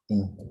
Mm.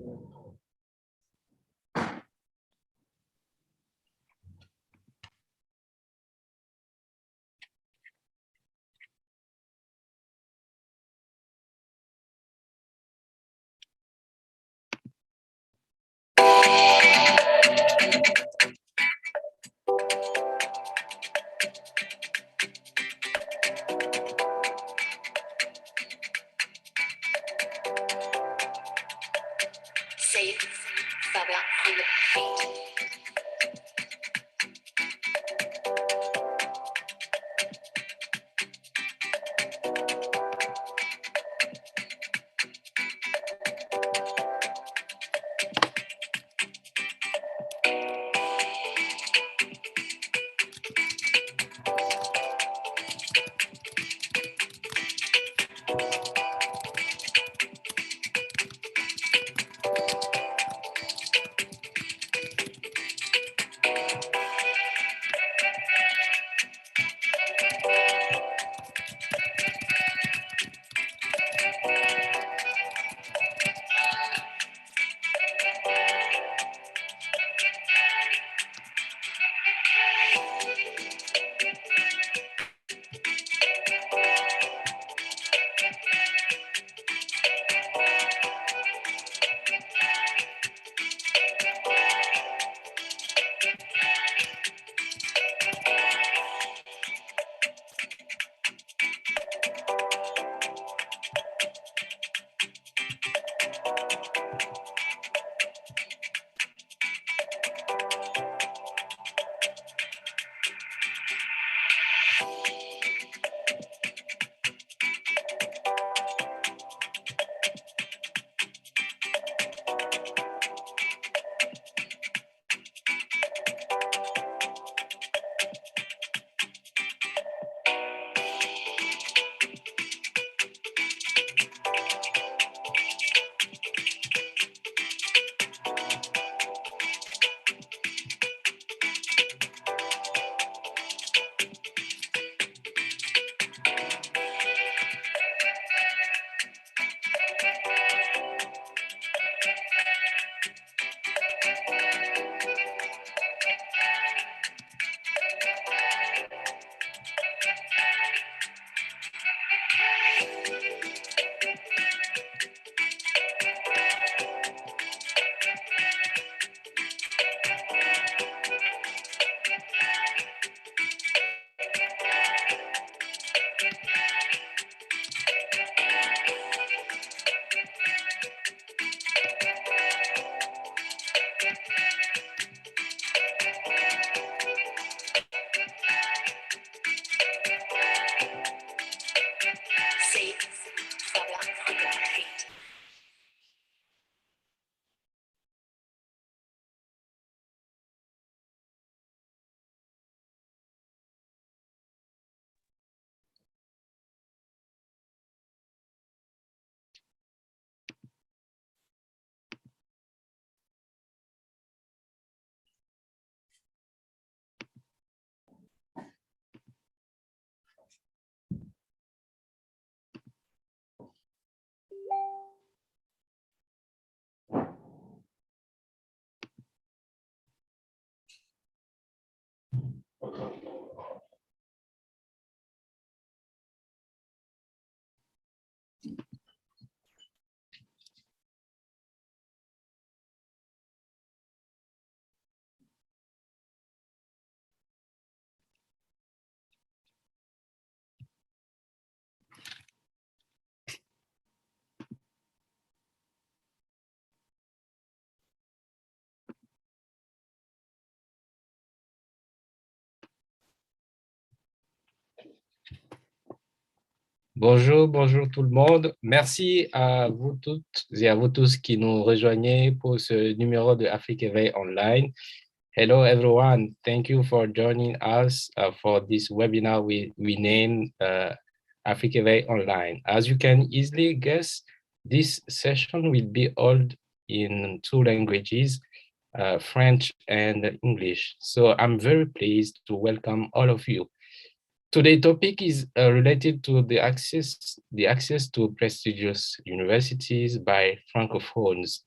Bonjour, bonjour tout le monde. Merci à vous toutes et à vous tous qui nous rejoignez pour ce numéro de Afrikeveilonline. Hello everyone. Thank you for joining us for this webinar we named Afrikeveilonline. As you can easily guess, this session will be held in two languages, French and English. So I'm very pleased to welcome all of you. Today's topic is related to the access to prestigious universities by francophones.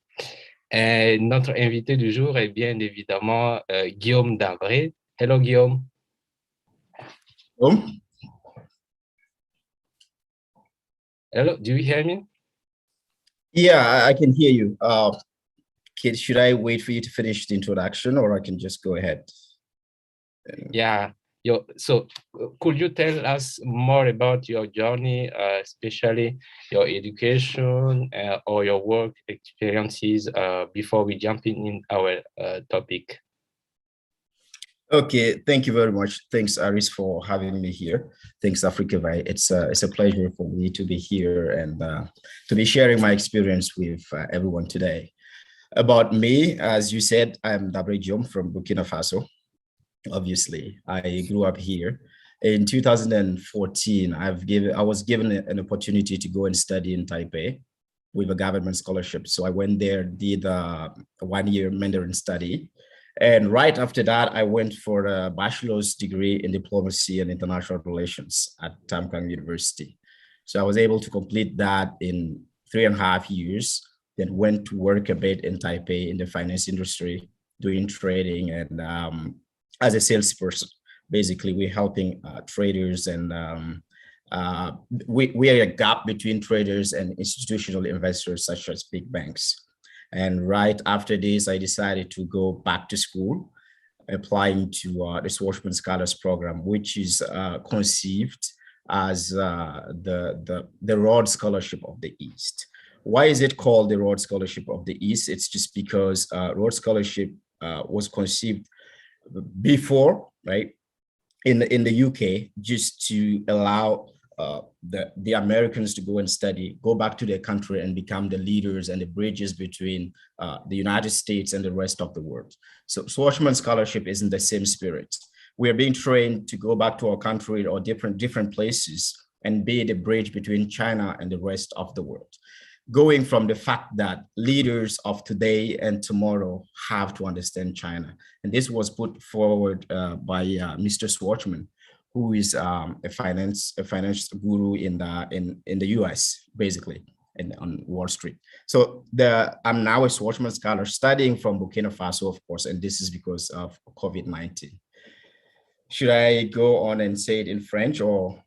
Et notre invité du jour est bien évidemment Guillaume Dabré. Hello, Guillaume. Oh, Hello, do you hear me? yeah, I can hear you. Should I wait for you to finish the introduction, or I can just go ahead? Yeah. So could you tell us more about your journey, especially your education or your work experiences before we jump in our topic? Okay, thank you very much. Thanks, Aris, for having me here. Thanks, Afrikeveilonline. It's a pleasure for me to be here and to be sharing my experience with everyone today. About me, as you said, I'm Dabré Guillaume from Burkina Faso. Obviously, I grew up here. In 2014, I was given an opportunity to go and study in Taipei with a government scholarship. So I went there, did a 1-year Mandarin study. And right after that, I went for a bachelor's degree in diplomacy and international relations at Tamkang University. So I was able to complete that in 3.5 years, then went to work a bit in Taipei in the finance industry, doing trading and as a salesperson. Basically, we're helping traders and we are a gap between traders and institutional investors such as big banks. And right after this, I decided to go back to school, applying to the Schwarzman Scholars Program, which is conceived as the Rhodes Scholarship of the East. Why is it called the Rhodes Scholarship of the East? It's just because Rhodes Scholarship was conceived before, right, in the UK, just to allow the Americans to go and study, go back to their country and become the leaders and the bridges between the United States and the rest of the world. So Schwarzman Scholarship is in the same spirit. We are being trained to go back to our country or different places and be the bridge between China and the rest of the world. Going from the fact that leaders of today and tomorrow have to understand China. And this was put forward by Mr. Schwarzman, who is a finance guru in the US, basically, and on Wall Street. So I'm now a Schwarzman scholar studying from Burkina Faso, of course, and this is because of COVID-19. Should I go on and say it in French or?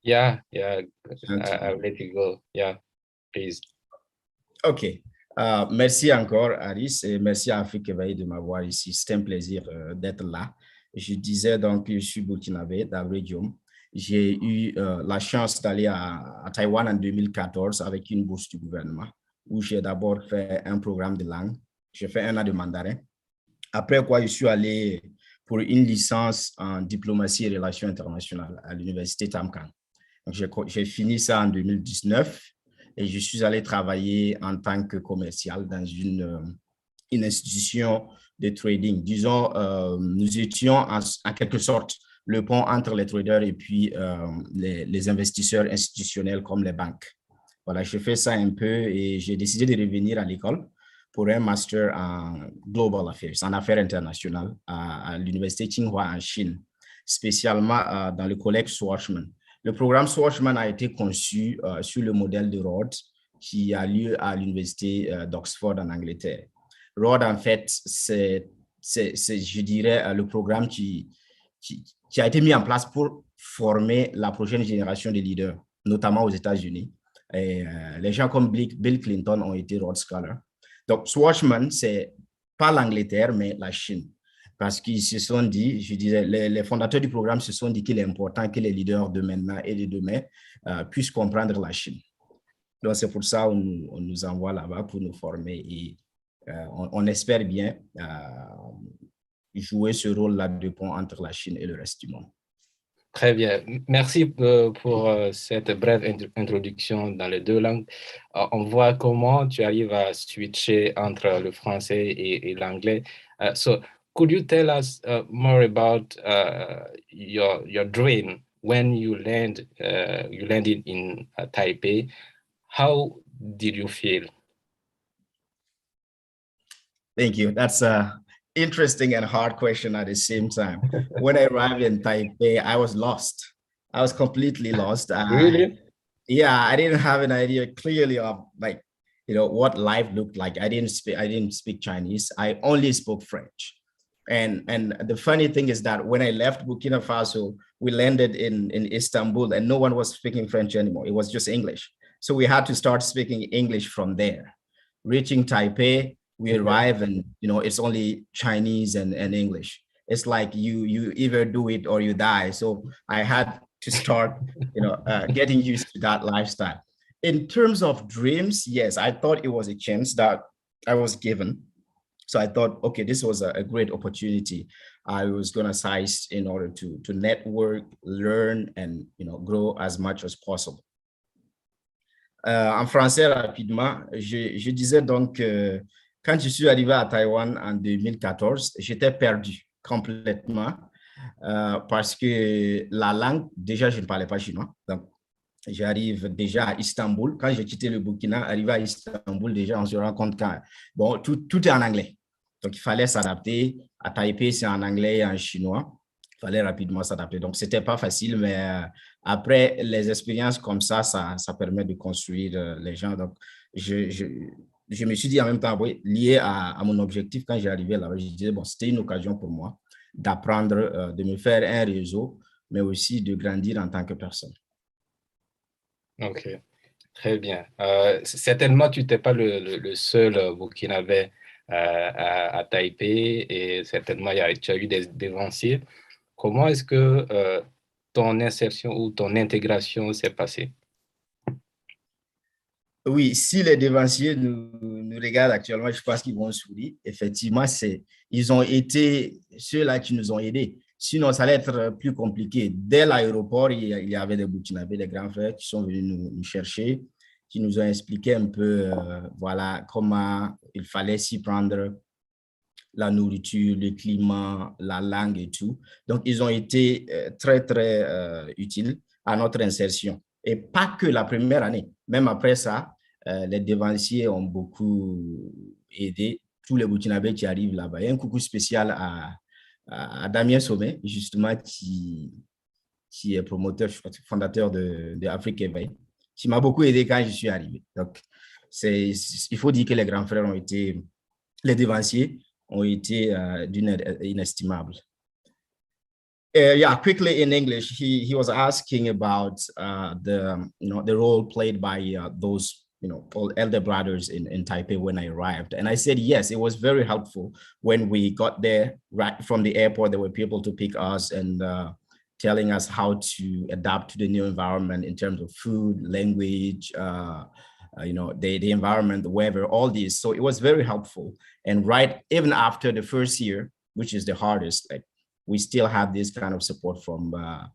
Yeah, I'll let you go. Yeah, please. OK. Merci encore, Aris, et merci à Afrikeveilonline de m'avoir ici. C'est un plaisir d'être là. Je disais donc que je suis burkinabé, Dabré Guillaume. J'ai eu la chance d'aller à Taïwan en 2014 avec une bourse du gouvernement, où j'ai d'abord fait un programme de langue. J'ai fait 1 an de mandarin. Après quoi, je suis allé pour une licence en diplomatie et relations internationales à l'université Tamkang. J'ai fini ça en 2019 et je suis allé travailler en tant que commercial dans une institution de trading. Disons, nous étions en quelque sorte le pont entre les traders et puis les investisseurs institutionnels comme les banques. Voilà, j'ai fait ça un peu et j'ai décidé de revenir à l'école pour un master en Global Affairs, en affaires internationales à l'université Tsinghua en Chine, spécialement dans le collège Schwarzman. Le programme Schwarzman a été conçu sur le modèle de Rhodes qui a lieu à l'université d'Oxford en Angleterre. Rhodes, en fait, c'est, je dirais, le programme qui a été mis en place pour former la prochaine génération de leaders, notamment aux États-Unis. Et les gens comme Bill Clinton ont été Rhodes Scholars. Donc, Schwarzman, c'est pas l'Angleterre, mais la Chine. Parce qu'ils se sont dit, je disais, les fondateurs du programme se sont dit qu'il est important que les leaders de maintenant et de demain puissent comprendre la Chine. Donc, c'est pour ça qu'on nous envoie là-bas pour nous former et on espère bien jouer ce rôle-là de pont entre la Chine et le reste du monde. Très bien. Merci pour cette brève introduction dans les 2 langues. On voit comment tu arrives à switcher entre le français et l'anglais. So, could you tell us more about your dream when you landed in Taipei? How did you feel? Thank you. That's a interesting and hard question at the same time. When I arrived in Taipei, I was lost. I was completely lost. Really? Yeah, I didn't have an idea clearly of like, what life looked like. I didn't speak Chinese. I only spoke French. And the funny thing is that when I left Burkina Faso, we landed in Istanbul and no one was speaking French anymore. It was just English. So we had to start speaking English from there. Reaching Taipei, we arrive and it's only Chinese and English. It's like you either do it or you die. So I had to start getting used to that lifestyle. In terms of dreams, yes, I thought it was a chance that I was given. So I thought, okay, this was a great opportunity. I was going to seize in order to network, learn, and grow as much as possible. En français, rapidement, je disais donc que quand je suis arrivé à Taïwan en 2014, j'étais perdu complètement parce que la langue, déjà, je ne parlais pas chinois. Donc, j'arrive déjà à Istanbul. Quand j'ai quitté le Burkina, arrivé à Istanbul, déjà, on se rend compte que bon, tout est en anglais. Donc, il fallait s'adapter. À Taipei, c'est en anglais et en chinois. Il fallait rapidement s'adapter. Donc, ce n'était pas facile, mais après, les expériences comme ça permet de construire les gens. Donc, je me suis dit en même temps, oui, lié à mon objectif, quand j'ai arrivé là-bas, je disais, bon, c'était une occasion pour moi d'apprendre, de me faire un réseau, mais aussi de grandir en tant que personne. Ok, très bien. Certainement, tu n'étais pas le seul Burkinabé à Taipei et certainement, tu as eu des dévanciers. Comment est-ce que ton insertion ou ton intégration s'est passée? Oui, si les dévanciers nous regardent actuellement, je pense qu'ils vont sourire. Effectivement, ils ont été ceux-là qui nous ont aidés. Sinon, ça allait être plus compliqué. Dès l'aéroport, il y avait des Burkinabés, des grands frères qui sont venus nous chercher, qui nous ont expliqué un peu voilà, comment il fallait s'y prendre, la nourriture, le climat, la langue et tout. Donc, ils ont été très, très utiles à notre insertion. Et pas que la première année. Même après ça, les dévanciers ont beaucoup aidé tous les Burkinabés qui arrivent là-bas. Il y a un coucou spécial à Damien Sommet, justement, qui est promoteur, fondateur de Afrikeveilonline, qui m'a beaucoup aidé quand je suis arrivé. Donc, il faut dire que les grands frères ont été, les dévanciers ont été d'une aide inestimable. Yeah, quickly in English, he was asking about the role played by those elder brothers in Taipei when I arrived. And I said, yes, it was very helpful when we got there. Right from the airport, there were people to pick us and telling us how to adapt to the new environment in terms of food, language, the environment, the weather, all these. So it was very helpful. And even after the first year, which is the hardest, like, we still have this kind of support from the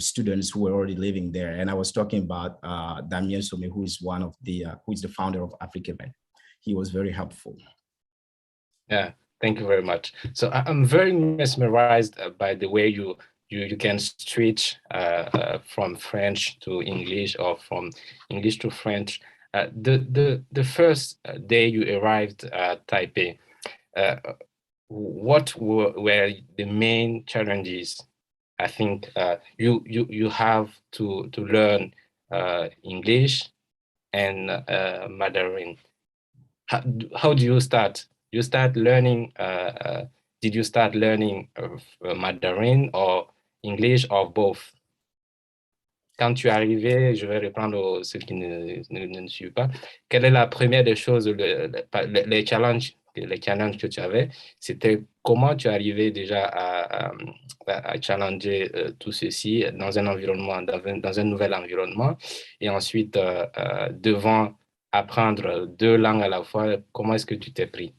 students who were already living there. And I was talking about Damien Sommet, who is who is the founder of Afrikeveilonline. He was very helpful. Yeah, thank you very much. So I'm very mesmerized by the way you can switch from French to English or from English to French. The first day you arrived at Taipei, what were the main challenges? I think you have to learn English and Mandarin. How do you start? You start learning. Did you start learning Mandarin or English or both? Quand tu es arrivé, je vais reprendre ceux qui ne suivent pas. Quelle est la première des choses, les challenges que tu avais? C'était comment tu arrivais déjà à challenger tout ceci dans un environnement, dans un nouvel environnement, et ensuite devant apprendre deux langues à la fois, comment est-ce que tu t'es pris?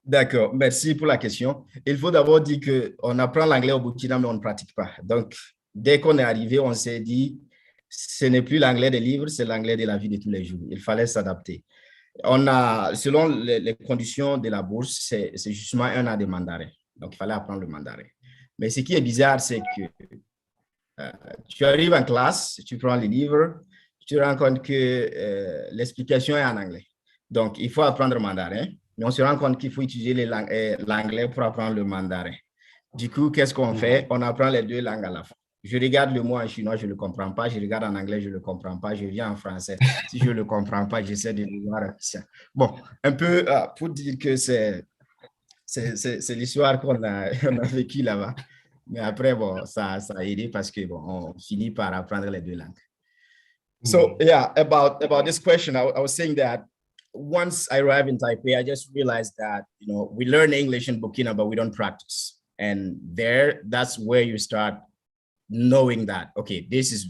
D'accord, merci pour la question. Il faut d'abord dire qu'on apprend l'anglais au Burkina, mais on ne pratique pas. Donc, dès qu'on est arrivé, on s'est dit, ce n'est plus l'anglais des livres, c'est l'anglais de la vie de tous les jours. Il fallait s'adapter. Selon les conditions de la bourse, c'est justement 1 an de mandarin. Donc, il fallait apprendre le mandarin. Mais ce qui est bizarre, c'est que tu arrives en classe, tu prends les livres, tu te rends compte que l'explication est en anglais. Donc, il faut apprendre le mandarin, mais on se rend compte qu'il faut utiliser l'anglais pour apprendre le mandarin. Du coup, qu'est-ce qu'on fait? On apprend les deux langues à la fois. Je regarde le mot en chinois, je ne le comprends pas. Je regarde en anglais, je ne le comprends pas. Je viens en français. Si je ne le comprends pas, j'essaie de le voir. Bon, un peu pour dire que c'est l'histoire qu'on a, on a vécue là-bas. Mais après, bon, ça a aidé parce que bon, on finit par apprendre les deux langues. So yeah, about this question, I was saying that once I arrived in Taipei, I just realized that, you know, we learn English in Burkina, but we don't practice. And that's where you start knowing that, okay, this is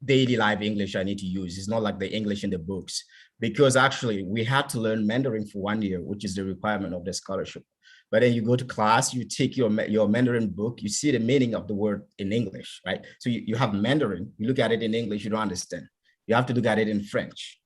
daily life English I need to use. It's not like the English in the books, because actually we had to learn Mandarin for 1 year, which is the requirement of the scholarship. But then you go to class, you take your Mandarin book, you see the meaning of the word in English, right? So you have Mandarin, you look at it in English, you don't understand. You have to look at it in French.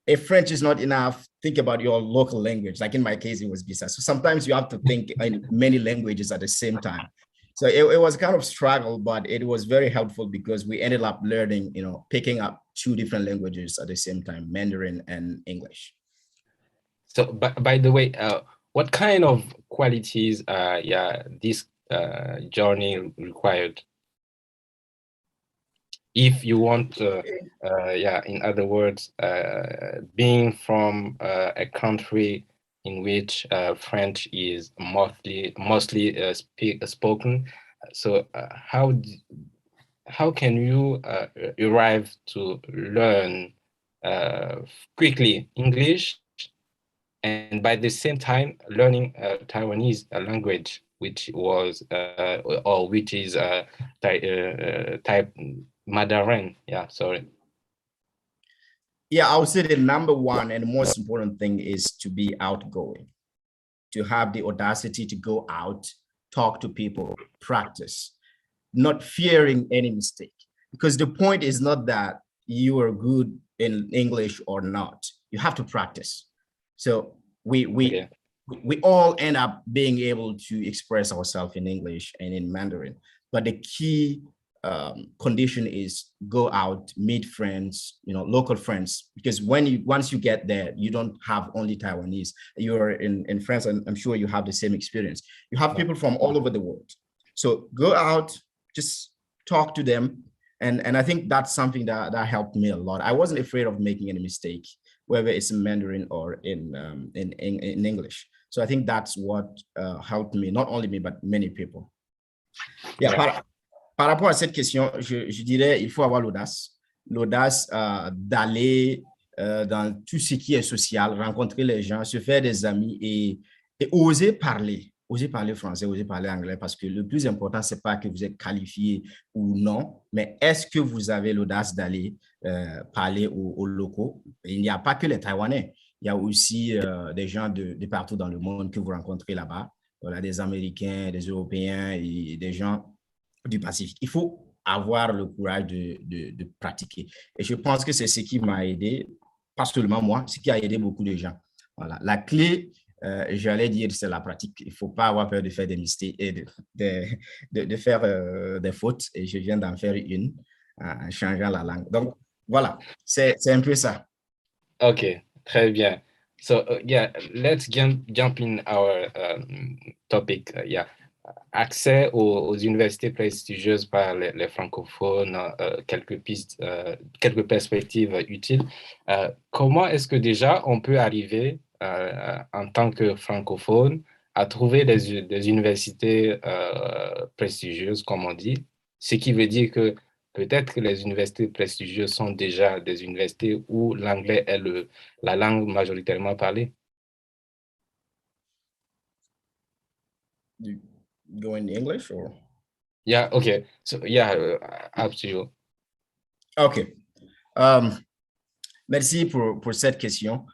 If French is not enough, think about your local language. Like in my case, it was Bisa. So sometimes you have to think in many languages at the same time. So it was kind of struggle, but it was very helpful because we ended up learning, you know, picking up 2 different languages at the same time, Mandarin and English. So, by the way, what kind of qualities, this journey required? If you want, in other words, being from a country in which French is mostly spoken, so how can you arrive to learn quickly English, and by the same time learning Taiwanese language, which was or which is type Mandarin? Yeah, sorry. Yeah, I would say the number one and most important thing is to be outgoing, to have the audacity to go out, talk to people, practice, not fearing any mistake. Because the point is not that you are good in English or not. You have to practice. So we all end up being able to express ourselves in English and in Mandarin. But the key condition is go out, meet friends, you know, local friends, because once you get there, you don't have only Taiwanese. You're in France, and I'm sure you have the same experience. You have people from all over the world. So go out, just talk to them. And I think that's something that helped me a lot. I wasn't afraid of making any mistake, whether it's in Mandarin or in English. So I think that's what helped me, not only me, but many people. Yeah. Par rapport à cette question, je dirais il faut avoir l'audace d'aller dans tout ce qui est social, rencontrer les gens, se faire des amis et oser parler français, oser parler anglais, parce que le plus important, c'est pas que vous êtes qualifié ou non, mais est-ce que vous avez l'audace d'aller parler aux locaux? Il n'y a pas que les Taïwanais, il y a aussi des gens de partout dans le monde que vous rencontrez là-bas, voilà, des Américains, des Européens et des gens du Pacifique. Il faut avoir le courage de pratiquer. Et je pense que c'est ce qui m'a aidé, pas seulement moi, ce qui a aidé beaucoup de gens. Voilà. La clé, j'allais dire, c'est la pratique. Il ne faut pas avoir peur de faire des mystères et de faire des fautes. Et je viens d'en faire une en changeant la langue. Donc, voilà, c'est un peu ça. OK, très bien. So, let's jump in our topic. Accès aux universités prestigieuses par les francophones, quelques pistes, quelques perspectives utiles. Comment est-ce que déjà on peut arriver en tant que francophone à trouver des universités prestigieuses, comme on dit, ce qui veut dire que peut-être que les universités prestigieuses sont déjà des universités où l'anglais est la langue majoritairement parlée? Go in English or? Yeah, okay. So, up to you. OK. Merci pour cette question.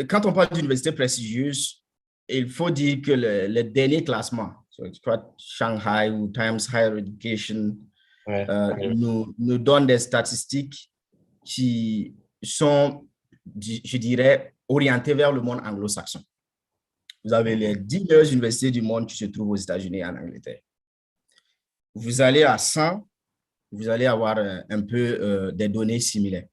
Quand on parle d'université prestigieuse, il faut dire que le dernier classement, Shanghai ou Times Higher Education, nous donne des statistiques qui sont, je dirais, orientées vers le monde anglo-saxon. Vous avez les 10 meilleures universités du monde qui se trouvent aux États-Unis et en Angleterre. Vous allez à 100, vous allez avoir un peu des données similaires.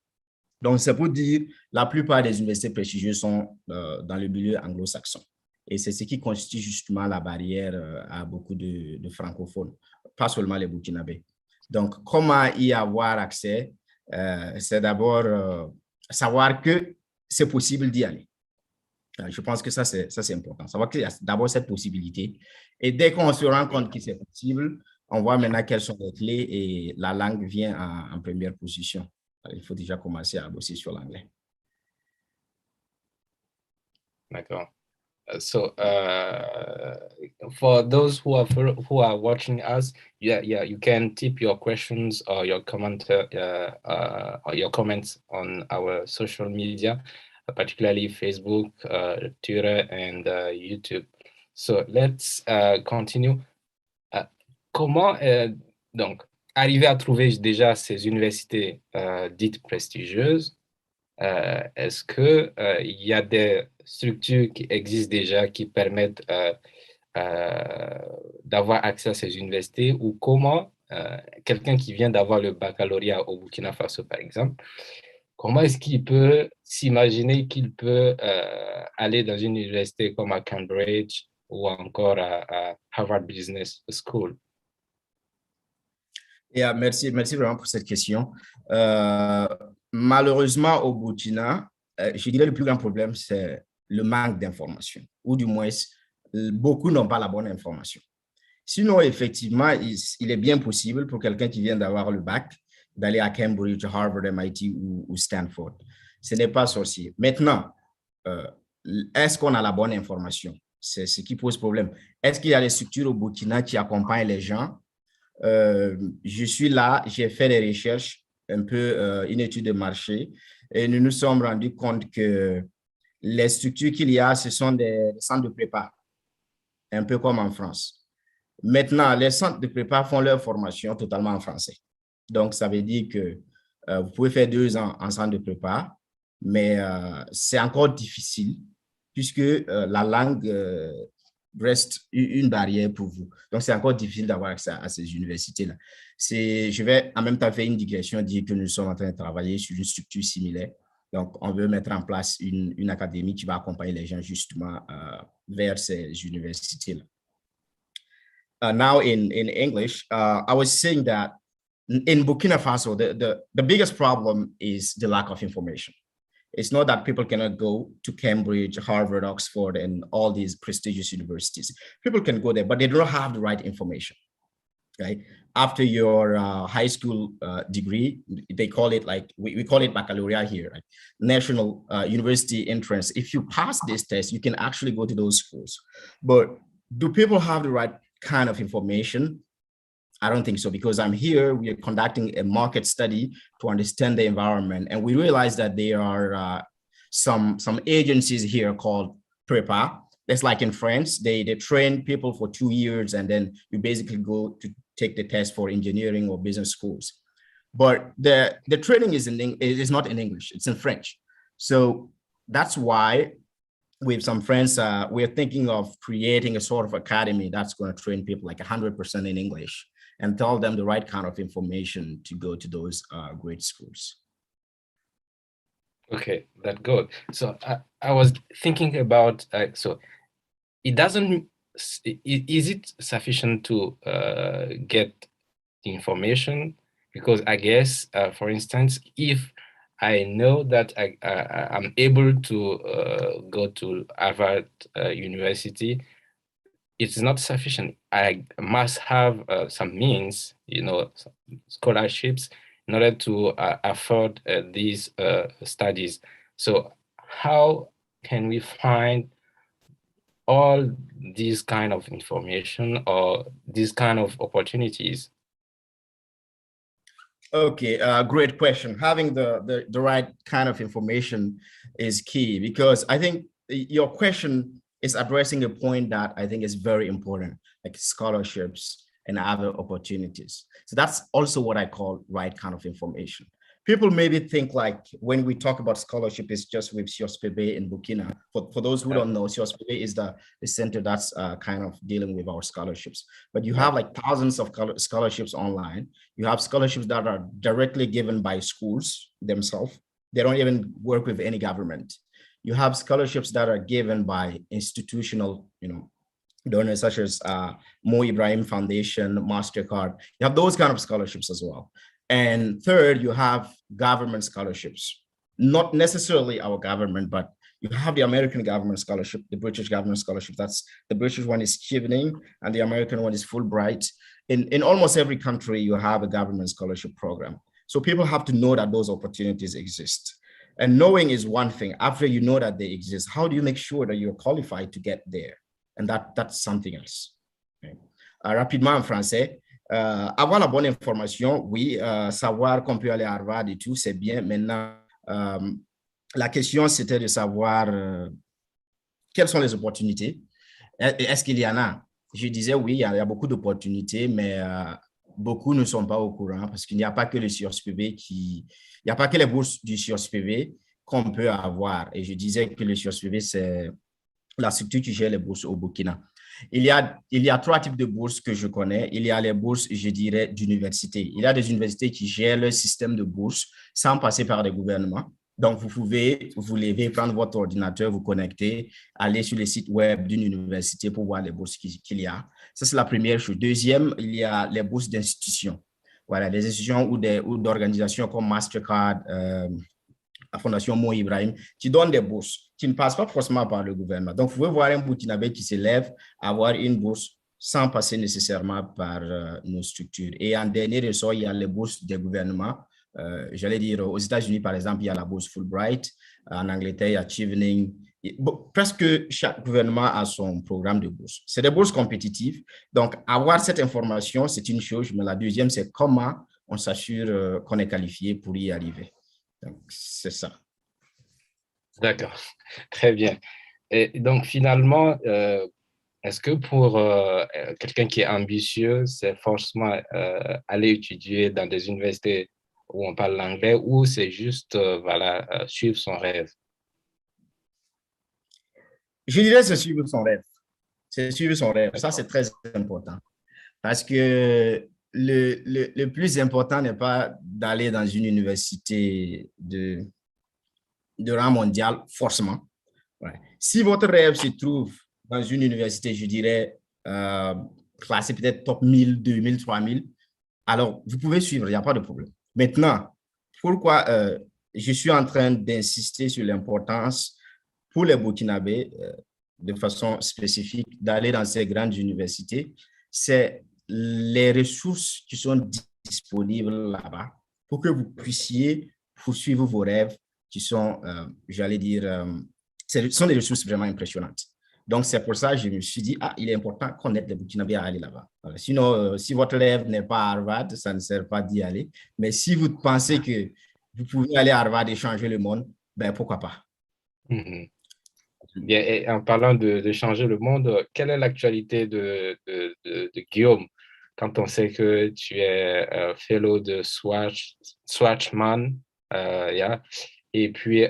Donc, c'est pour dire la plupart des universités prestigieuses sont dans le milieu anglo-saxon. Et c'est ce qui constitue justement la barrière à beaucoup de francophones, pas seulement les Burkinabés. Donc, comment y avoir accès? C'est d'abord savoir que c'est possible d'y aller. Je pense que ça, c'est important. Savoir qu'il y a d'abord cette possibilité. Et dès qu'on se rend compte que c'est possible, on voit maintenant quelles sont les clés et la langue vient en première position. Alors, il faut déjà commencer à bosser sur l'anglais. D'accord. So for those who are watching us, you can type your questions or your or your comments on our social media, particularly Facebook, Twitter, and YouTube. So let's continue. Comment donc arriver à trouver déjà ces universités dites prestigieuses? Est-ce que il y a des structures qui existent déjà qui permettent d'avoir accès à ces universités, ou comment quelqu'un qui vient d'avoir le baccalauréat au Burkina Faso, par exemple, comment est-ce qu'il peut s'imaginer qu'il peut aller dans une université comme à Cambridge ou encore à Harvard Business School? Merci vraiment pour cette question. Malheureusement, au Burkina, je dirais le plus grand problème, c'est le manque d'information, ou du moins, beaucoup n'ont pas la bonne information. Sinon, effectivement, il est bien possible pour quelqu'un qui vient d'avoir le bac d'aller à Cambridge, Harvard, MIT ou Stanford. Ce n'est pas sorcier. Maintenant, est-ce qu'on a la bonne information? C'est ce qui pose problème. Est-ce qu'il y a des structures au Burkina qui accompagnent les gens? Je suis là, j'ai fait des recherches, un peu une étude de marché, et nous nous sommes rendus compte que les structures qu'il y a, ce sont des centres de prépa, un peu comme en France. Maintenant, les centres de prépa font leur formation totalement en français. Donc, ça veut dire que vous pouvez faire 2 ans en centre de prépa, mais c'est encore difficile puisque la langue reste une barrière pour vous. Donc, c'est encore difficile d'avoir accès à ces universités-là. Je vais en même temps faire une digression, dire que nous sommes en train de travailler sur une structure similaire. Donc, on veut mettre en place une académie qui va accompagner les gens justement vers ces universités-là. Now in English, I was saying that in Burkina Faso, the biggest problem is the lack of information. It's not that people cannot go to Cambridge, Harvard, Oxford, and all these prestigious universities. People can go there, but they don't have the right information, right? After your high school degree, they call it like, we call it baccalaureate here, right? National University entrance. If you pass this test, you can actually go to those schools. But do people have the right kind of information? I don't think so, because I'm here, we are conducting a market study to understand the environment. And we realize that there are some agencies here called Prepa. That's like in France, they train people for 2 years, and then you basically go to take the test for engineering or business schools. But the training is not in English, it's in French. So that's why with some friends, we're thinking of creating a sort of academy that's going to train people like 100% in English and tell them the right kind of information to go to those great schools. Okay, that's good. So I was thinking about, so it doesn't, is it sufficient to get the information? Because I guess, for instance, if I know that I'm able to go to Harvard University, it's not sufficient. I must have some means, scholarships in order to afford these studies. So how can we find all these kind of information or these kind of opportunities? Okay, great question. Having the right kind of information is key, because I think your question is addressing a point that I think is very important, like scholarships and other opportunities. So that's also what I call right kind of information. People maybe think like when we talk about scholarship, it's just with SIOSPB in Burkina. For those who don't know, SIOSPB is the center that's kind of dealing with our scholarships. But you have like thousands of scholarships online. You have scholarships that are directly given by schools themselves. They don't even work with any government. You have scholarships that are given by institutional, donors such as Mo Ibrahim Foundation, MasterCard. You have those kind of scholarships as well. And third, you have government scholarships. Not necessarily our government, but you have the American government scholarship, the British government scholarship. That's the British one is Chevening, and the American one is Fulbright. In almost every country, you have a government scholarship program. So people have to know that those opportunities exist. And knowing is one thing. After you know that they exist, how do you make sure that you're qualified to get there? And that's something else. Okay. Rapidement en français, avoir la bonne information, oui, savoir qu'on peut aller à Harvard et tout, c'est bien. Maintenant, la question, c'était de savoir quelles sont les opportunités. Est-ce qu'il y en a? Je disais oui, il y a beaucoup d'opportunités, mais beaucoup ne sont pas au courant parce qu'il n'y a pas que le SURSPV il n'y a pas que les bourses du SURSPV qu'on peut avoir. Et je disais que le SURSPV, c'est la structure qui gère les bourses au Burkina. Il y a 3 types de bourses que je connais. Il y a les bourses, je dirais, d'universités. Il y a des universités qui gèrent le système de bourses sans passer par des gouvernements. Donc, vous pouvez vous lever, prendre votre ordinateur, vous connecter, aller sur le site web d'une université pour voir les bourses qu'il y a. Ça, c'est la première chose. Deuxième, il y a les bourses d'institutions. Voilà, des institutions ou d'organisations comme MasterCard, la Fondation Mo Ibrahim, qui donnent des bourses, qui ne passent pas forcément par le gouvernement. Donc, vous pouvez voir un Burkinabé qui s'élève à avoir une bourse sans passer nécessairement par nos structures. Et en dernier ressort, il y a les bourses des gouvernements. J'allais dire, aux États-Unis, par exemple, il y a la bourse Fulbright. En Angleterre, il y a Chevening. Presque chaque gouvernement a son programme de bourse. C'est des bourses compétitives. Donc, avoir cette information, c'est une chose. Mais la deuxième, c'est comment on s'assure qu'on est qualifié pour y arriver. Donc, c'est ça. D'accord, très bien. Et donc, finalement, est-ce que pour quelqu'un qui est ambitieux, c'est forcément aller étudier dans des universités où on parle l'anglais ou c'est juste suivre son rêve? Je dirais c'est suivre son rêve. C'est suivre son rêve. Ça, c'est très important. Parce que le plus important n'est pas d'aller dans une université de rang mondial, forcément. Ouais. Si votre rêve se trouve dans une université, je dirais, classée peut-être top 1000, 2000, 3000, alors vous pouvez suivre, il n'y a pas de problème. Maintenant, pourquoi je suis en train d'insister sur l'importance pour les Burkinabés, de façon spécifique, d'aller dans ces grandes universités, c'est les ressources qui sont disponibles là-bas pour que vous puissiez poursuivre vos rêves qui sont, j'allais dire, ce sont des ressources vraiment impressionnantes. Donc, c'est pour ça que je me suis dit, il est important qu'on aide les Burkinabés à aller là-bas. Sinon, si votre rêve n'est pas à Harvard, ça ne sert pas d'y aller. Mais si vous pensez que vous pouvez aller à Harvard et changer le monde, ben pourquoi pas? Mm-hmm. Bien, et en parlant de changer le monde, quelle est l'actualité de Guillaume quand on sait que tu es fellow de Swatchman, et puis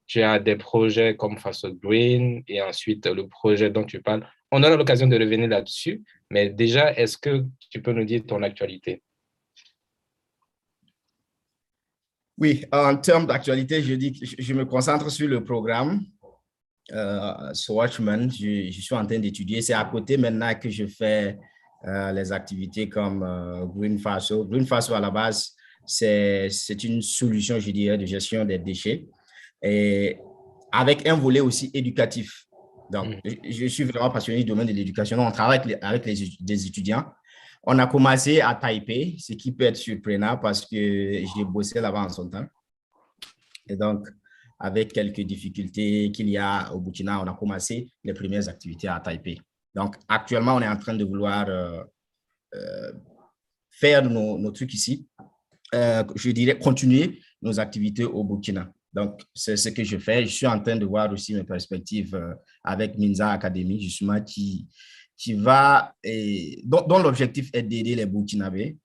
tu as des projets comme Faso Green et ensuite le projet dont tu parles. On aura l'occasion de revenir là-dessus, mais déjà, est-ce que tu peux nous dire ton actualité? Oui, en termes d'actualité, je dis que je me concentre sur le programme Swatchman. Je suis en train d'étudier. C'est à côté maintenant que je fais les activités comme Green Faso. Green Faso, à la base, c'est une solution, je dirais, de gestion des déchets et avec un volet aussi éducatif. Donc, je suis vraiment passionné du domaine de l'éducation. On travaille avec des étudiants. On a commencé à Taipei, ce qui peut être surprenant parce que j'ai bossé là-bas en son temps. Et donc, avec quelques difficultés qu'il y a au Burkina, on a commencé les premières activités à Taipei. Donc, actuellement, on est en train de vouloir faire nos trucs ici. Je dirais continuer nos activités au Burkina. Donc, c'est ce que je fais. Je suis en train de voir aussi mes perspectives avec Minza Academy, justement, dont l'objectif est d'aider les Burkinabés.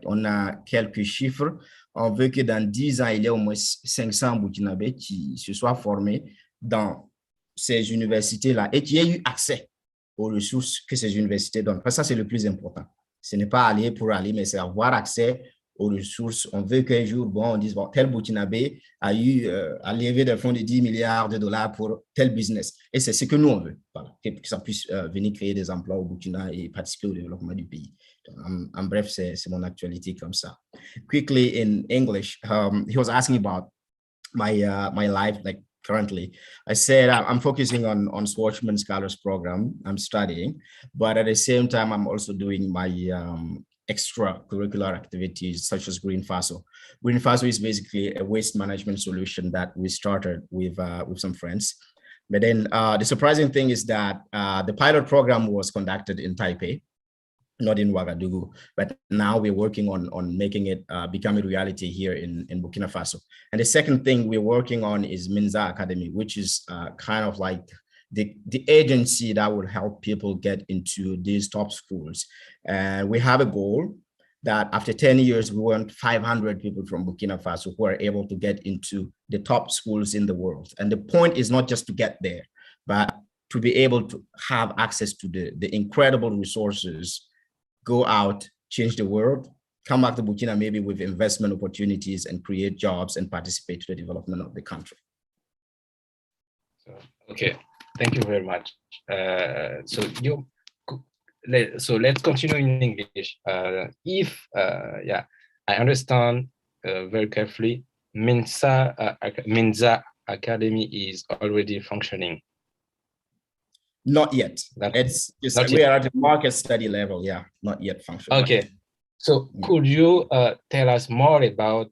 On a quelques chiffres. On veut que dans 10 ans, il y ait au moins 500 Burkinabés qui se soient formés dans ces universités-là et qui aient eu accès aux ressources que ces universités donnent. Parce que ça, c'est le plus important. Ce n'est pas aller pour aller, mais c'est avoir accès aux ressources. On veut qu'un jour, bon, on dise, bon, tel Burkinabé a levé des fonds de 10 milliards de dollars pour tel business. Et c'est ce que nous, on veut, voilà, que ça puisse venir créer des emplois au Burkina et participer au développement du pays. En bref, c'est mon actualité comme ça. Quickly in English, he was asking about my life, like currently. I said I'm focusing on Schwarzman Scholars Program. I'm studying, but at the same time, I'm also doing my extracurricular activities such as Green FASO. Green FASO is basically a waste management solution that we started with some friends. But then the surprising thing is that the pilot program was conducted in Taipei, not in Ouagadougou, but now we're working on making it become a reality here in Burkina Faso. And the second thing we're working on is Minza Academy, which is kind of like the agency that will help people get into these top schools. And we have a goal that after 10 years, we want 500 people from Burkina Faso who are able to get into the top schools in the world. And the point is not just to get there, but to be able to have access to the incredible resources, go out, change the world, come back to Burkina maybe with investment opportunities and create jobs and participate to the development of the country. Okay, thank you very much. So let's continue in English. I understand very carefully, Minza Academy is already functioning. Not yet. We are at the market study level. Yeah, not yet functional. Okay. So could you tell us more about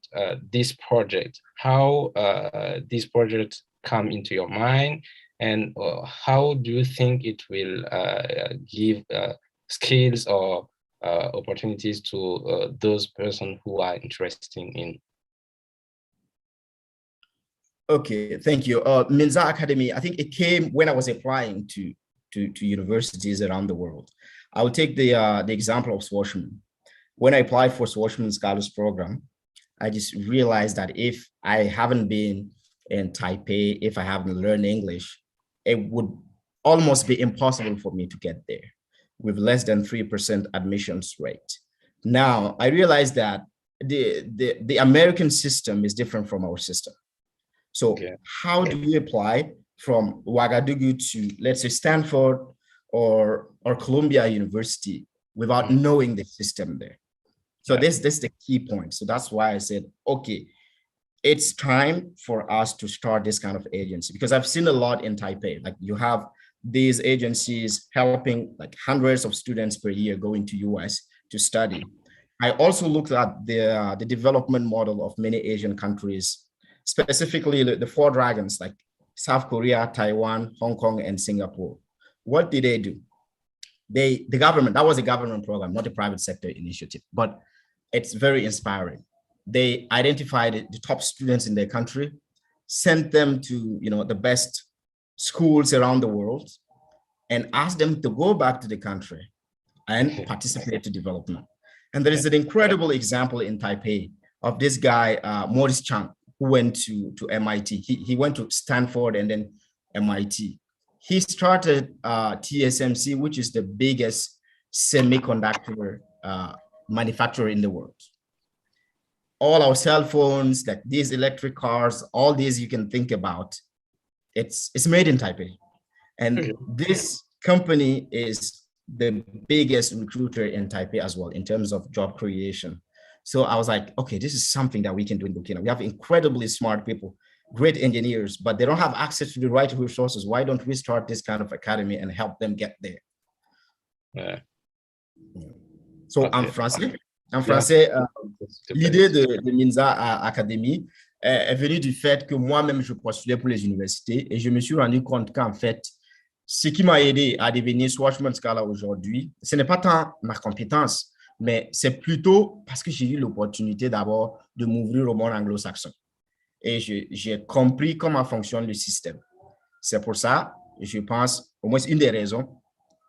this project? How this project come into your mind, and how do you think it will give skills or opportunities to those persons who are interested in? Okay, thank you. Minza Academy, I think it came when I was applying to universities around the world. I will take the example of Schwarzman. When I applied for Schwarzman Scholars Program, I just realized that if I haven't been in Taipei, if I haven't learned English, it would almost be impossible for me to get there with less than 3% admissions rate. Now, I realized that the American system is different from our system. So how do you apply from Ouagadougou to, let's say, Stanford or Columbia University without knowing the system there? So this is the key point. So that's why I said, okay, it's time for us to start this kind of agency, because I've seen a lot in Taipei. Like you have these agencies helping like hundreds of students per year going to US to study. I also looked at the development model of many Asian countries, specifically the four dragons like South Korea, Taiwan, Hong Kong, and Singapore. What did they do? The government, that was a government program, not a private sector initiative, but it's very inspiring. They identified the top students in their country, sent them to the best schools around the world, and asked them to go back to the country and participate to development. And there is an incredible example in Taipei of this guy, Maurice Chang, who went to MIT. He went to Stanford and then MIT. He started TSMC, which is the biggest semiconductor manufacturer in the world. All our cell phones, like these electric cars, all these you can think about, it's made in Taipei. And this company is the biggest recruiter in Taipei as well in terms of job creation. So I was like, okay, this is something that we can do in Burkina. We have incredibly smart people, great engineers, but they don't have access to the right resources. Why don't we start this kind of academy and help them get there? So en français, l'idée de Minza Academy est venue du fait que moi-même, je postulais pour les universités et je me suis rendu compte qu'en fait, ce qui m'a aidé à devenir Schwarzman Scholar aujourd'hui, ce n'est pas tant ma compétence, mais c'est plutôt parce que j'ai eu l'opportunité d'abord de m'ouvrir au monde anglo-saxon. Et j'ai compris comment fonctionne le système. C'est pour ça, je pense, au moins c'est une des raisons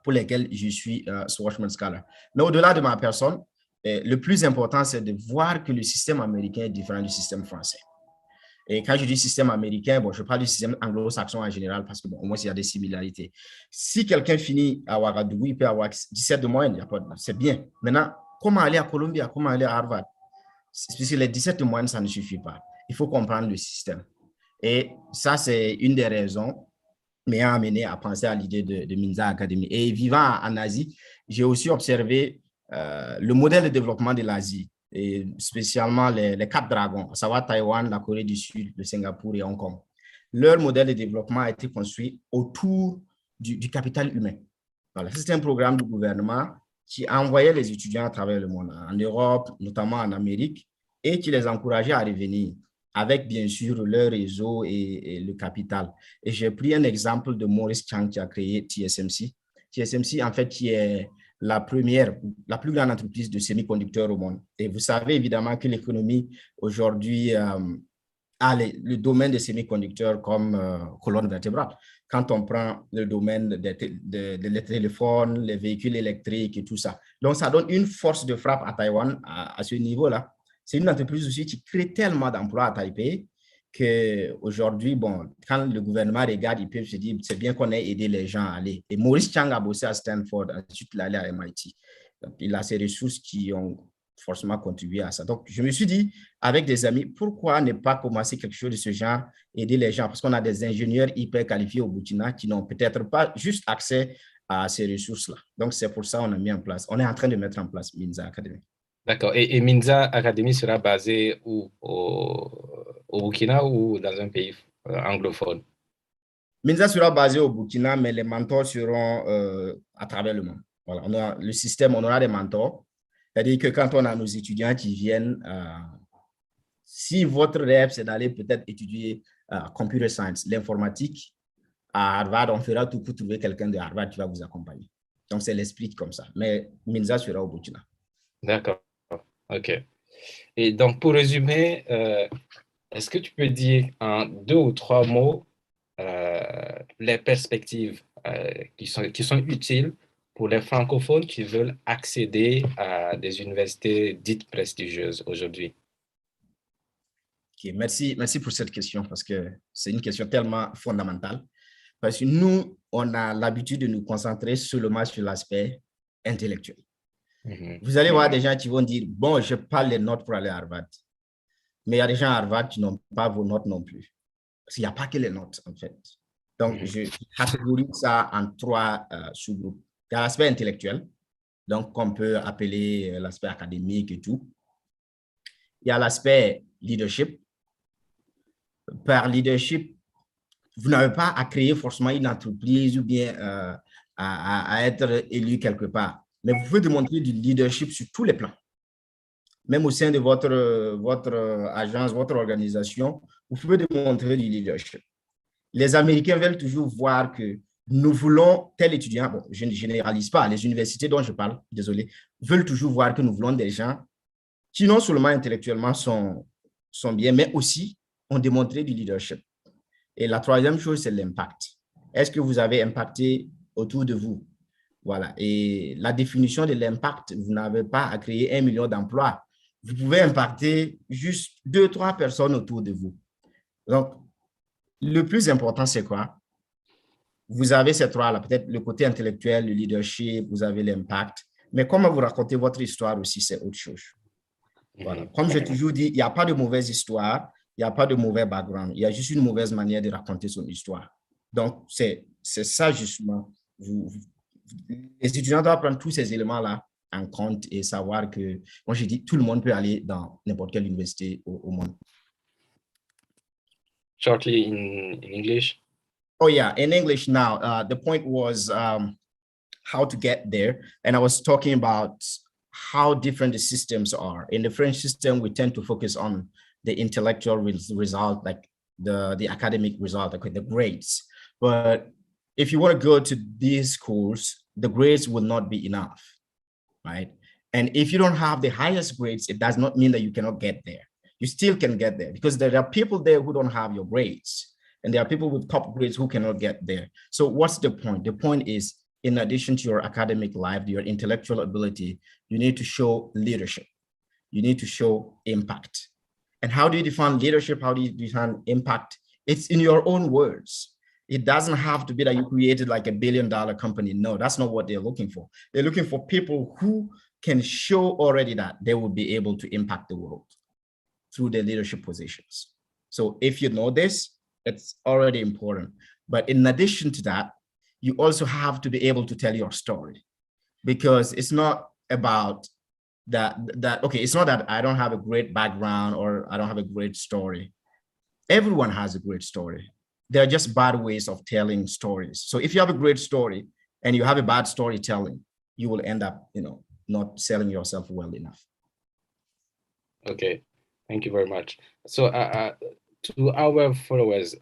pour lesquelles je suis Schwarzman Scholar. Mais au-delà de ma personne, le plus important, c'est de voir que le système américain est différent du système français. Et quand je dis système américain, bon, je parle du système anglo-saxon en général parce que, bon, au moins, il y a des similarités. Si quelqu'un finit à Ouagadougou, il peut avoir 17 de moyenne, c'est bien. Maintenant, comment aller à Columbia, comment aller à Harvard? puisque les 17 moines, ça ne suffit pas. Il faut comprendre le système. Et ça, c'est une des raisons m'ayant amené à penser à l'idée de Minza Academy. Et vivant en Asie, j'ai aussi observé le modèle de développement de l'Asie, et spécialement les quatre dragons, à savoir Taïwan, la Corée du Sud, le Singapour et Hong Kong. Leur modèle de développement a été construit autour du capital humain. Voilà, c'est un programme du gouvernement qui envoyait les étudiants à travers le monde, en Europe, notamment en Amérique, et qui les encourageait à revenir, avec bien sûr leur réseau et le capital. Et j'ai pris un exemple de Maurice Chang qui a créé TSMC. TSMC, en fait, qui est la plus grande entreprise de semi-conducteurs au monde. Et vous savez évidemment que l'économie aujourd'hui a le domaine des semi-conducteurs comme colonne vertébrale. Quand on prend le domaine des téléphones, les véhicules électriques et tout ça. Donc, ça donne une force de frappe à Taïwan à ce niveau-là. C'est une entreprise aussi qui crée tellement d'emplois à Taipei qu'aujourd'hui, bon, quand le gouvernement regarde, ils peuvent se dire c'est bien qu'on ait aidé les gens à aller. Et Maurice Chang a bossé à Stanford, ensuite il est allé à MIT. Donc, il a ces ressources qui ont forcément contribué à ça. Donc, je me suis dit, avec des amis, pourquoi ne pas commencer quelque chose de ce genre, aider les gens? Parce qu'on a des ingénieurs hyper qualifiés au Burkina qui n'ont peut-être pas juste accès à ces ressources-là. Donc, c'est pour ça qu'on a mis en place, on est en train de mettre en place Minza Academy. D'accord. Et Minza Academy sera basée où? Au Burkina ou dans un pays anglophone? Minza sera basé au Burkina, mais les mentors seront à travers le monde. Voilà, on a le système, on aura des mentors. C'est-à-dire que quand on a nos étudiants qui viennent, si votre rêve, c'est d'aller peut-être étudier computer science, l'informatique, à Harvard, on fera tout pour trouver quelqu'un de Harvard qui va vous accompagner. Donc, c'est l'esprit comme ça. Mais Minza sera au Burkina. D'accord. OK. Et donc, pour résumer, est-ce que tu peux dire en 2 ou 3 mots les perspectives qui sont utiles pour les francophones qui veulent accéder à des universités dites prestigieuses aujourd'hui? Okay, merci pour cette question parce que c'est une question tellement fondamentale. Parce que nous, on a l'habitude de nous concentrer seulement sur l'aspect intellectuel. Vous allez voir des gens qui vont dire, bon, je parle les notes pour aller à Harvard. Mais il y a des gens à Harvard qui n'ont pas vos notes non plus. Parce qu'il n'y a pas que les notes, en fait. Donc, je catégorise ça en 3 sous-groupes. Il y a l'aspect intellectuel, donc qu'on peut appeler l'aspect académique et tout. Il y a l'aspect leadership. Par leadership, vous n'avez pas à créer forcément une entreprise ou bien à être élu quelque part. Mais vous pouvez démontrer du leadership sur tous les plans. Même au sein de votre agence, votre organisation, vous pouvez démontrer du leadership. Les Américains veulent toujours voir que nous voulons tel étudiant, bon, je ne généralise pas, les universités dont je parle, désolé, veulent toujours voir que nous voulons des gens qui non seulement intellectuellement sont bien, mais aussi ont démontré du leadership. Et la troisième chose, c'est l'impact. Est-ce que vous avez impacté autour de vous? Voilà. Et la définition de l'impact, vous n'avez pas à créer 1 million d'emplois. Vous pouvez impacter juste 2-3 personnes autour de vous. Donc, le plus important, c'est quoi? Vous avez ces 3-là, peut-être le côté intellectuel, le leadership, vous avez l'impact. Mais comment vous racontez votre histoire aussi, c'est autre chose. Voilà. Comme j'ai toujours dit, il n'y a pas de mauvaise histoire, il n'y a pas de mauvais background, il y a juste une mauvaise manière de raconter son histoire. Donc, c'est ça justement. Les étudiants doivent prendre tous ces éléments-là en compte et savoir que, moi je dis, tout le monde peut aller dans n'importe quelle université au monde. Shortly in English? Oh yeah, in English now. The point was how to get there. And I was talking about how different the systems are. In the French system, we tend to focus on the intellectual result, like the academic result, like the grades. But if you want to go to these schools, the grades will not be enough, right? And if you don't have the highest grades, it does not mean that you cannot get there. You still can get there because there are people there who don't have your grades. And there are people with top grades who cannot get there. So what's the point? The point is, in addition to your academic life, your intellectual ability, you need to show leadership. You need to show impact. And how do you define leadership? How do you define impact? It's in your own words. It doesn't have to be that you created like $1 billion company. No, that's not what they're looking for. They're looking for people who can show already that they will be able to impact the world. through their leadership positions. So if you know this, it's already important. But in addition to that, you also have to be able to tell your story, because it's not about okay, it's not that I don't have a great background or I don't have a great story. Everyone has a great story. There are just bad ways of telling stories. So if you have a great story and you have a bad storytelling, you will end up, not selling yourself well enough. Okay, thank you very much. So to our followers,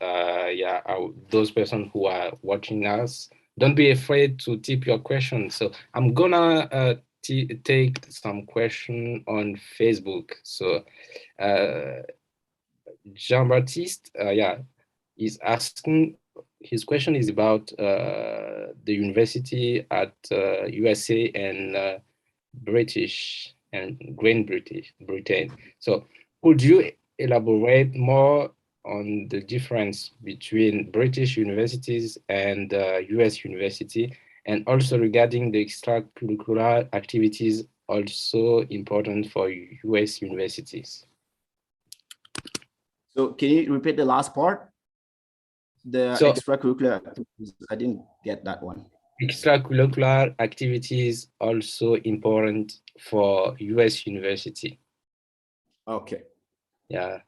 those persons who are watching us, don't be afraid to tip your questions. So I'm gonna take some question on Facebook. So Jean-Baptiste, is asking, his question is about the university at USA and British and Great Britain. So could you elaborate more on the difference between British universities and US university, and also regarding the extracurricular activities also important for US universities? So can you repeat the last part? The extracurricular activities, I didn't get that one. Extracurricular activities also important for US university. Okay. Yeah.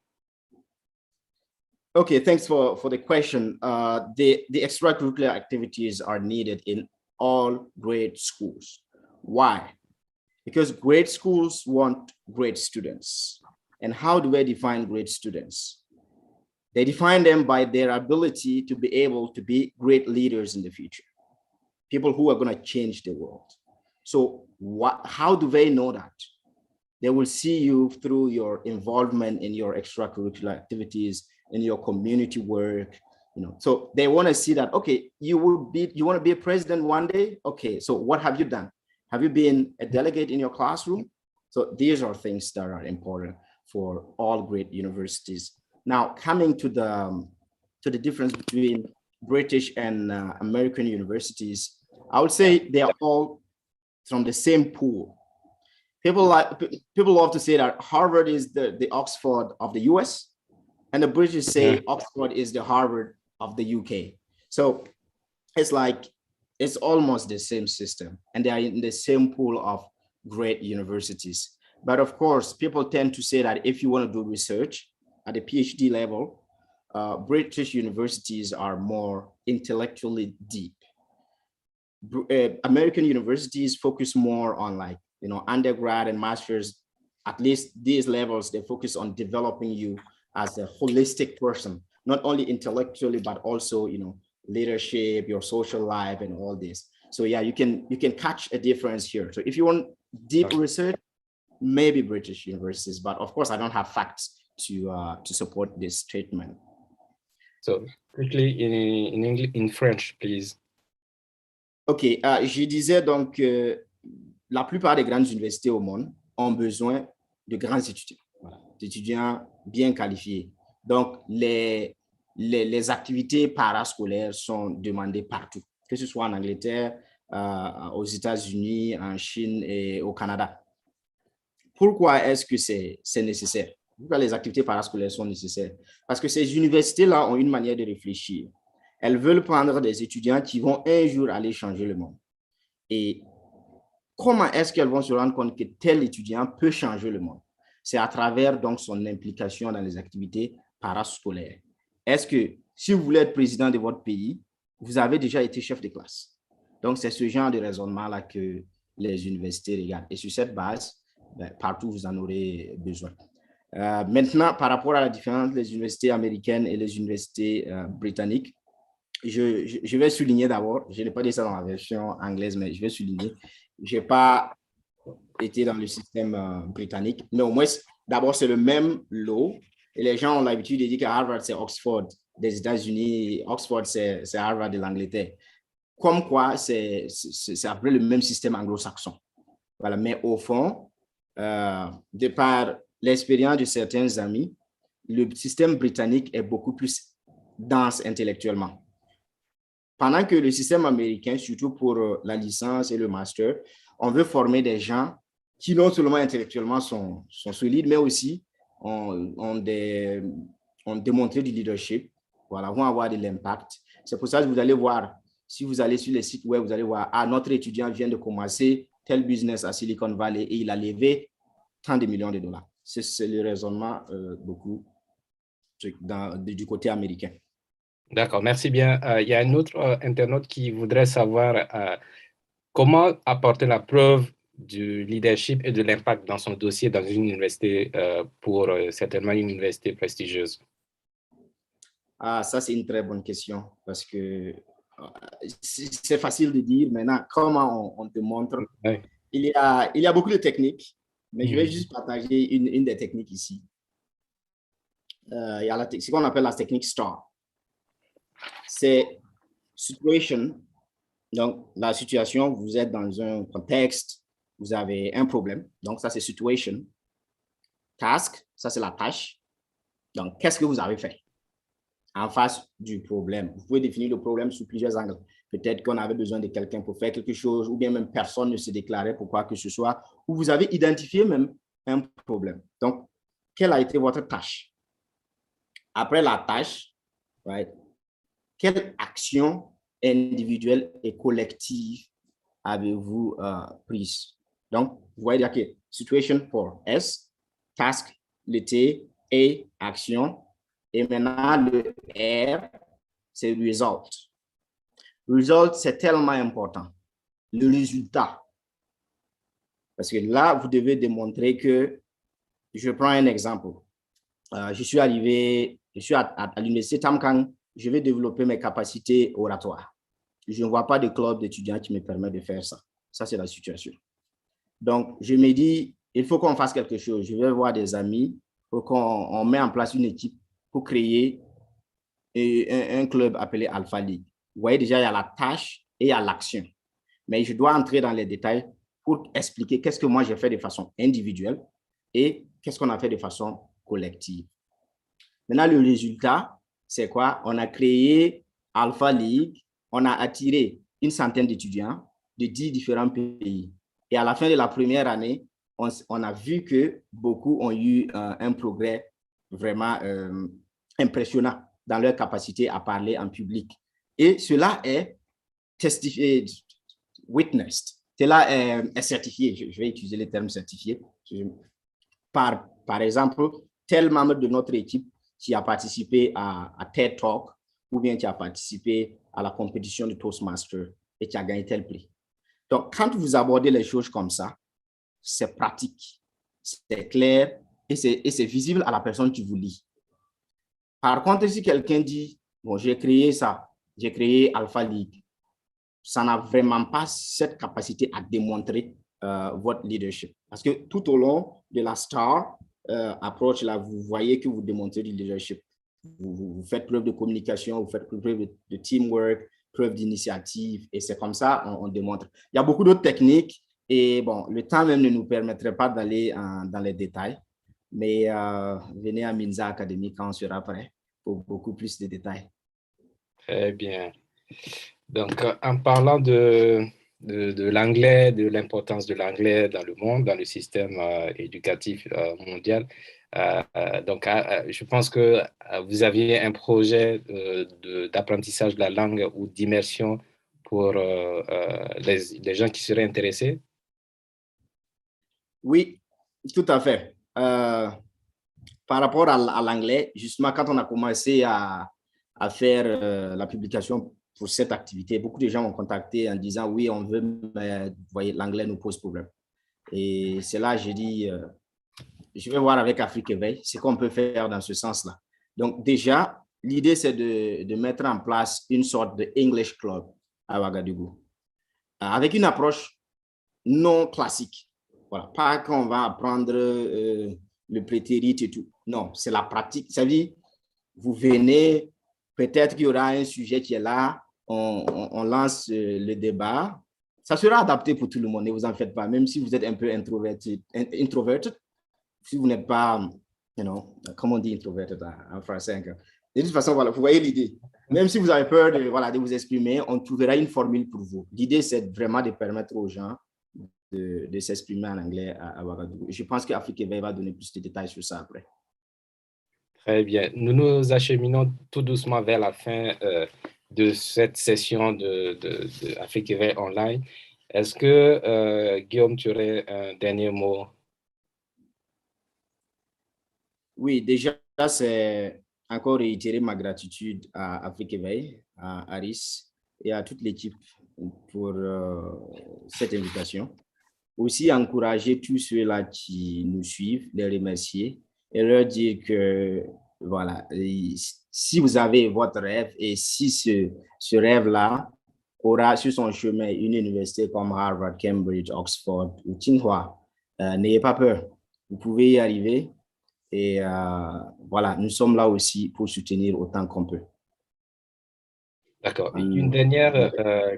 Okay, thanks for the question. The extracurricular activities are needed in all grade schools. Why? Because grade schools want great students. And how do they define great students? They define them by their ability to be able to be great leaders in the future, people who are going to change the world. So how do they know that? They will see you through your involvement in your extracurricular activities, in your community work, So they want to see that, okay, you want to be a president one day? Okay, so what have you done? Have you been a delegate in your classroom? So these are things that are important for all great universities. Now, coming to the difference between British and American universities, I would say they are all from the same pool. People love to say that Harvard is the Oxford of the US, and the British say Oxford is the Harvard of the UK. So it's like, it's almost the same system, and they are in the same pool of great universities. But of course, people tend to say that if you want to do research at the PhD level, British universities are more intellectually deep. American universities focus more on undergrad and master's. At least these levels, they focus on developing you as a holistic person, not only intellectually, but also, leadership, your social life, and all this. So yeah, you can catch a difference here. So if you want deep research, maybe British universities, but of course I don't have facts to support this statement. So quickly in English, in French, please. Ok, je disais donc que la plupart des grandes universités au monde ont besoin de grands étudiants, d'étudiants bien qualifiés. Donc, les activités parascolaires sont demandées partout, que ce soit en Angleterre, aux États-Unis, en Chine et au Canada. Pourquoi est-ce que c'est nécessaire? Pourquoi les activités parascolaires sont nécessaires? Parce que ces universités-là ont une manière de réfléchir. Elles veulent prendre des étudiants qui vont un jour aller changer le monde. Et comment est-ce qu'elles vont se rendre compte que tel étudiant peut changer le monde? C'est à travers donc son implication dans les activités parascolaires. Est-ce que si vous voulez être président de votre pays, vous avez déjà été chef de classe? Donc, c'est ce genre de raisonnement-là que les universités regardent. Et sur cette base, partout, vous en aurez besoin. Maintenant, par rapport à la différence des universités américaines et les universités britanniques, je vais souligner d'abord, je n'ai pas dit ça dans la version anglaise, mais je vais souligner, je n'ai pas été dans le système britannique, mais au moins, d'abord, c'est le même lot, et les gens ont l'habitude de dire que Harvard, c'est Oxford des États-Unis, Oxford, c'est Harvard de l'Angleterre. Comme quoi, c'est après le même système anglo-saxon. Voilà, mais au fond, de par l'expérience de certains amis, le système britannique est beaucoup plus dense intellectuellement. Pendant que le système américain, surtout pour la licence et le master, on veut former des gens qui non seulement intellectuellement sont solides, mais aussi ont démontré du leadership, voilà, vont avoir de l'impact. C'est pour ça que vous allez voir, si vous allez sur les sites web, vous allez voir, ah, notre étudiant vient de commencer tel business à Silicon Valley et il a levé tant de millions de dollars. C'est le raisonnement beaucoup du côté américain. D'accord, merci bien. Il y a un autre internaute qui voudrait savoir comment apporter la preuve du leadership et de l'impact dans son dossier dans une université pour certainement une université prestigieuse. Ah, ça, c'est une très bonne question parce que c'est facile de dire maintenant comment on te montre. Oui. Il y a beaucoup de techniques, mais je vais juste partager une des techniques ici. Il y a ce qu'on appelle la technique STAR. C'est situation. Donc, la situation, vous êtes dans un contexte, vous avez un problème. Donc, ça, c'est situation. Task, ça, c'est la tâche. Donc, qu'est-ce que vous avez fait en face du problème? Vous pouvez définir le problème sous plusieurs angles. Peut-être qu'on avait besoin de quelqu'un pour faire quelque chose, ou bien même personne ne se déclarait pour quoi que ce soit, ou vous avez identifié même un problème. Donc, quelle a été votre tâche? Après la tâche, right, quelle action individuelle et collective avez-vous prise? Donc, vous voyez, OK, situation pour S, task, le T, A, action, et maintenant le R, c'est result. Result, c'est tellement important. Le résultat. Parce que là, vous devez démontrer que, je prends un exemple. Je suis à l'université Tamkang, je vais développer mes capacités oratoires. Je ne vois pas de club d'étudiants qui me permet de faire ça. Ça, c'est la situation. Donc, je me dis, il faut qu'on fasse quelque chose. Je vais voir des amis pour qu'on mette en place une équipe pour créer un club appelé Alpha League. Vous voyez déjà, il y a la tâche et il y a l'action. Mais je dois entrer dans les détails pour expliquer qu'est-ce que moi j'ai fait de façon individuelle et qu'est-ce qu'on a fait de façon collective. Maintenant, le résultat, c'est quoi? On a créé Alpha League, on a attiré une centaine d'étudiants de 10 différents pays. Et à la fin de la première année, on a vu que beaucoup ont eu un progrès vraiment impressionnant dans leur capacité à parler en public. Et cela est testifié, witnessed. Cela est certifié. Je vais utiliser le terme certifié. Par exemple, tel membre de notre équipe qui a participé à TED Talk ou bien qui a participé à la compétition de Toastmaster et qui a gagné tel prix. Donc, quand vous abordez les choses comme ça, c'est pratique, c'est clair et c'est visible à la personne qui vous lit. Par contre, si quelqu'un dit, bon, j'ai créé ça, j'ai créé Alpha League, ça n'a vraiment pas cette capacité à démontrer votre leadership. Parce que tout au long de la STAR approche, là, vous voyez que vous démontrez du leadership. Vous faites preuve de communication, vous faites preuve de teamwork, preuve d'initiative, et c'est comme ça on démontre. Il y a beaucoup d'autres techniques, et bon, le temps même ne nous permettrait pas d'aller dans les détails, mais venez à Minza Academy quand on sera prêt pour beaucoup plus de détails. Très bien. Donc, en parlant de l'anglais, de l'importance de l'anglais dans le monde, dans le système éducatif mondial, je pense que vous aviez un projet d'apprentissage de la langue ou d'immersion pour les gens qui seraient intéressés. Oui, tout à fait. Par rapport à l'anglais, justement, quand on a commencé à faire la publication pour cette activité, beaucoup de gens m'ont contacté en disant oui, on veut, mais vous voyez, l'anglais nous pose problème. Et c'est là que j'ai dit, je vais voir avec Afrikeveil ce qu'on peut faire dans ce sens-là. Donc déjà, l'idée, c'est de mettre en place une sorte de English Club à Ouagadougou, avec une approche non classique. Voilà, pas qu'on va apprendre le prétérit et tout. Non, c'est la pratique. Ça veut dire, vous venez, peut-être qu'il y aura un sujet qui est là, on lance le débat. Ça sera adapté pour tout le monde, ne vous en faites pas. Même si vous êtes un peu introverti, si vous n'êtes pas, comment on dit introverted en français. De toute façon, voilà, vous voyez l'idée. Même si vous avez peur de vous exprimer, on trouvera une formule pour vous. L'idée, c'est vraiment de permettre aux gens de s'exprimer en anglais à Ouagadougou. Je pense qu'Afrique va donner plus de détails sur ça après. Très bien. Nous nous acheminons tout doucement vers la fin de cette session de Afrikeveilonline. Est-ce que, Guillaume, tu aurais un dernier mot? Oui, déjà, c'est encore réitérer ma gratitude à Afrique à Aris et à toute l'équipe pour cette invitation. Aussi, encourager tous ceux-là qui nous suivent, les remercier et leur dire que, voilà, si vous avez votre rêve et si ce rêve-là aura sur son chemin une université comme Harvard, Cambridge, Oxford ou Tsinghua, n'ayez pas peur. Vous pouvez y arriver. Et voilà, nous sommes là aussi pour soutenir autant qu'on peut. D'accord. Une dernière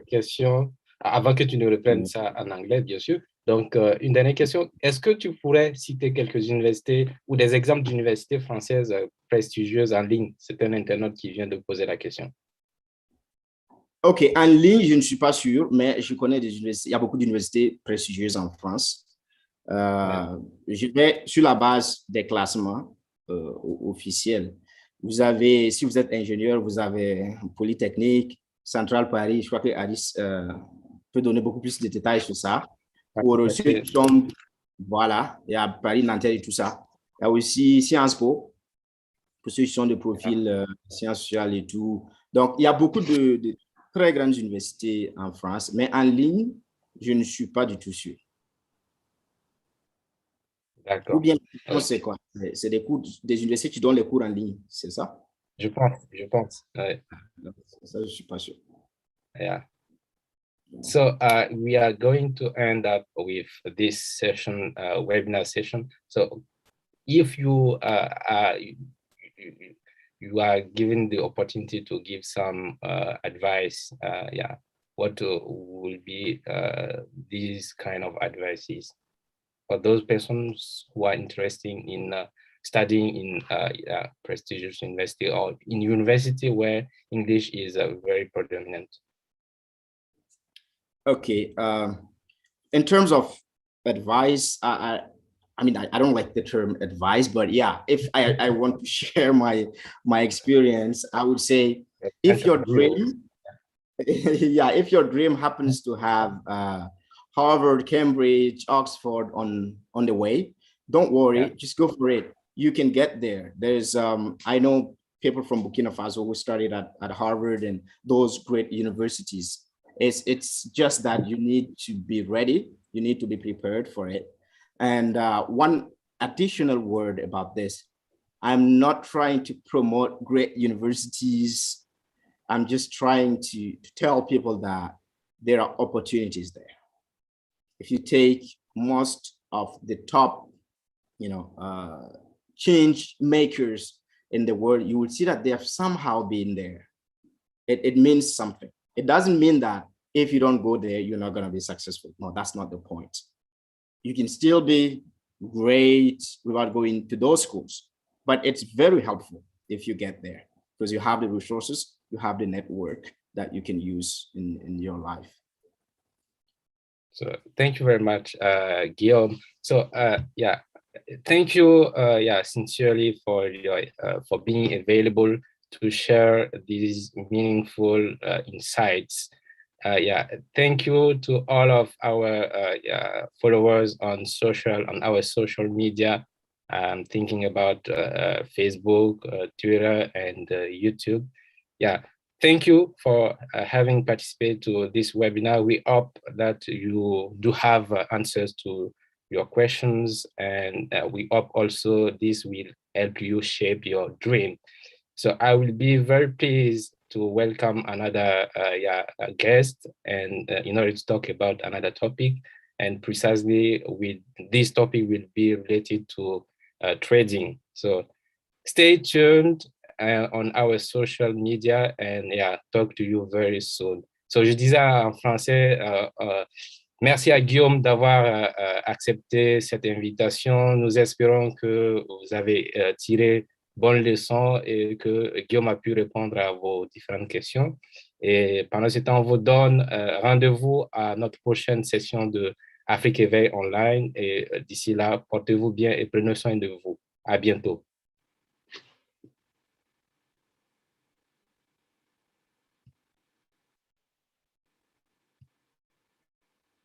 question, avant que tu ne reprennes ça en anglais, bien sûr. Donc, une dernière question. Est-ce que tu pourrais citer quelques universités ou des exemples d'universités françaises prestigieuses en ligne? C'est un internaute qui vient de poser la question. OK, en ligne, je ne suis pas sûr, mais je connais des universités. Il y a beaucoup d'universités prestigieuses en France. Je vais sur la base des classements officiels. Vous avez, si vous êtes ingénieur, vous avez Polytechnique, Centrale Paris. Je crois que Alice peut donner beaucoup plus de détails sur ça. Pour ceux qui sont, voilà, il y a Paris, Nanterre et tout ça. Il y a aussi Sciences Po, pour ceux qui sont de profil sciences sociales et tout. Donc, il y a beaucoup de très grandes universités en France, mais en ligne, je ne suis pas du tout sûr. D'accord. Ou bien, c'est quoi? C'est des cours, des universités qui donnent les cours en ligne, c'est ça? Je pense. Ouais. Ça, je ne suis pas sûr. Yeah. So we are going to end up with this session, webinar session. So if you you are given the opportunity to give some advice, yeah, what will be these kind of advices for those persons who are interested in studying in prestigious university or in university where English is very predominant? Okay. In terms of advice, I mean, I don't like the term advice, but yeah, if I want to share my experience, I would say if your dream, yeah, if your dream happens to have Harvard, Cambridge, Oxford on the way, don't worry, just go for it. You can get there. There's, I know people from Burkina Faso who studied at Harvard and those great universities. It's just that you need to be ready. You need to be prepared for it. And one additional word about this, I'm not trying to promote great universities. I'm just trying to tell people that there are opportunities there. If you take most of the top, change makers in the world, you will see that they have somehow been there. It means something. It doesn't mean that if you don't go there, you're not going to be successful. No, that's not the point. You can still be great without going to those schools, but it's very helpful if you get there because you have the resources, you have the network that you can use in your life. So thank you very much, Guillaume. So yeah, thank you, sincerely for your for being available to share these meaningful insights. Thank you to all of our followers on our social media. I'm thinking about Facebook, Twitter, and YouTube. Yeah, thank you for having participated to this webinar. We hope that you do have answers to your questions, and we hope also this will help you shape your dream. So I will be very pleased to welcome another guest and in order to talk about another topic, and precisely with this topic will be related to trading. So stay tuned on our social media and talk to you very soon. So je disais en français, merci à Guillaume d'avoir accepté cette invitation. Nous espérons que vous avez tiré bonnes leçons et que Guillaume a pu répondre à vos différentes questions. Et pendant ce temps, on vous donne rendez-vous à notre prochaine session de Afrique Éveil Online. Et d'ici là, portez-vous bien et prenez soin de vous. À bientôt.